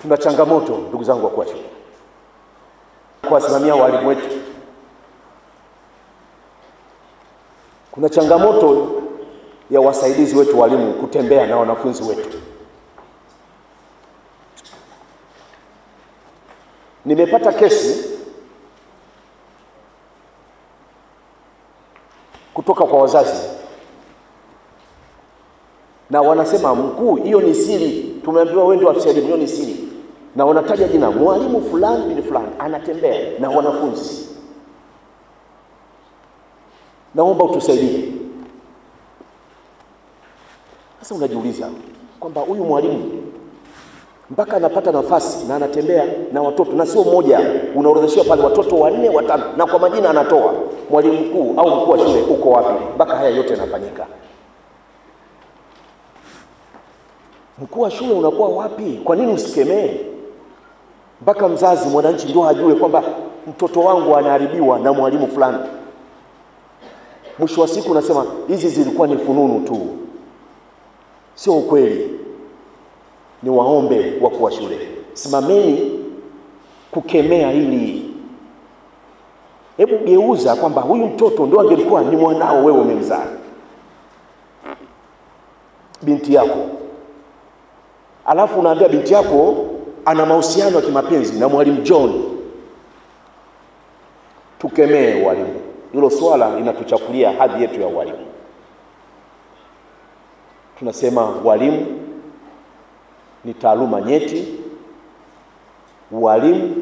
Tuna changamoto ndugu zangu wa shule kuwasimamia walimu wetu. Kuna changamoto ya wasaidizi wetu walimu kutembea na wanafunzi wetu. Nimepata kesi kutoka kwa wazazi na wanasema, mkuu, hiyo ni siri. Tumeambiwa wewe ndio afisa elimu, hiyo ni siri. Na wanataja jina mwalimu fulani bin fulani anatembea na wanafunzi. Naomba utusaidie. Sasa unajiuliza kwamba huyu mwalimu mpaka anapata nafasi na anatembea na watoto, na sio mmoja, unaorodheshwa pale watoto 4 5 na kwa majina anatoa, mwalimu mkuu au mkuu wa shule uko wapi mpaka haya yote yanafanyika? Mkuu wa shule unakuwa wapi? Kwa nini usikemee? Mpaka mzazi mwananchi ndio ajue kwamba mtoto wangu anaharibiwa na mwalimu fulani. Mwisho wa siku unasema hizi zilikuwa ni fununu tu. Sio ukweli. Ni waombe wakuu wa shule, simameni kukemea hili. Hebu geuza kwamba huyu mtoto ndio angelikuwa ni mwanao wewe umemzaa. Binti yako. Alafu unaambia binti yako ana mahusiano ya kimapenzi na mwalimu John. Tukemee walimu. Hilo swala linatuchafulia hadhi yetu ya walimu. Tunasema walimu ni taaluma nyeti. Walimu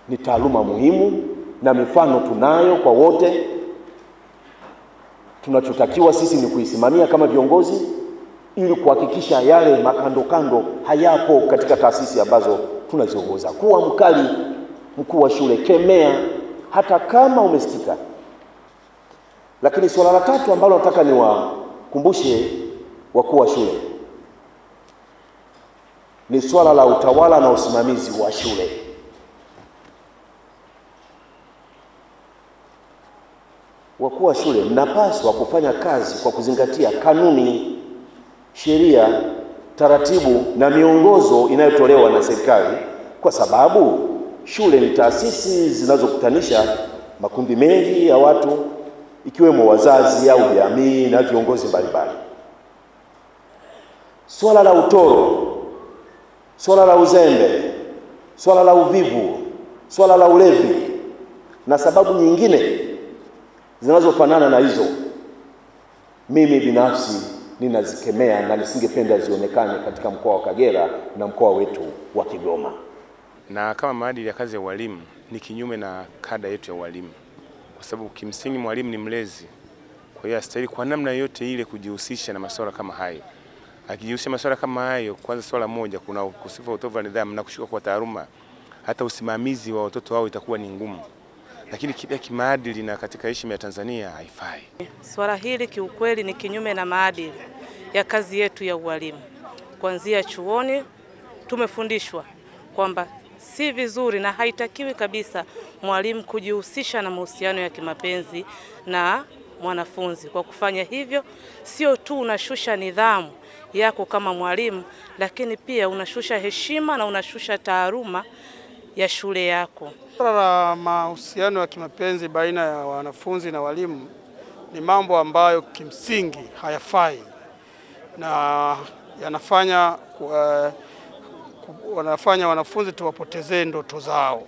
ni taaluma muhimu na mifano tunayo kwa wote. Tunachotakiwa sisi ni kuisimamia kama viongozi ili kuhakikisha yale makando kando hayapo katika taasisi ambazo tunaziongoza. Kuwa mkali mkuu wa shule, kemea hata kama umesikika. Lakini swala la tatu ambalo nataka niwakumbushe wakuu wa shule ni swala la utawala na usimamizi wa shule. Wakuu wa shule mnapaswa kufanya kazi kwa kuzingatia kanuni, sheria, taratibu na miongozo inayotolewa na serikali, kwa sababu shule ni taasisi zinazokutanisha makundi mengi ya watu, ikiwemo wazazi au jamii na viongozi mbalimbali. Swala la utoro, swala la uzembe, swala la uvivu, swala la ulevi na sababu nyingine zinazofanana na hizo, mimi binafsi ninazikemea na nisingependa zionekane katika mkoa wa Kagera na mkoa wetu wa Kigoma. Na kama maadili ya kazi ya walimu ni kinyume na kada yetu ya walimu, kwa sababu kimsingi mwalimu ni mlezi. Kwa hiyo astahili kwa namna yote ile kujihusisha na masuala kama hayo. Akijihusisha masuala kama hayo, kwanza swala moja, kuna ukosefu wa utovu wa nidhamu na kushuka kwa taaluma, hata usimamizi wa watoto wao itakuwa ni ngumu. Lakini kile kimaadili na katika heshima ya Tanzania haifai. Swala hili kiukweli ni kinyume na maadili ya kazi yetu ya ualimu. Kuanzia chuoni tumefundishwa kwamba si vizuri na haitakiwi kabisa mwalimu kujihusisha na mahusiano ya kimapenzi na mwanafunzi. Kwa kufanya hivyo, sio tu unashusha nidhamu yako kama mwalimu, lakini pia unashusha heshima na unashusha taaluma ya shule yako. Swala la mahusiano ya kimapenzi baina ya wanafunzi na walimu ni mambo ambayo kimsingi hayafai na wanafanya wanafunzi tuwapotezee ndoto zao.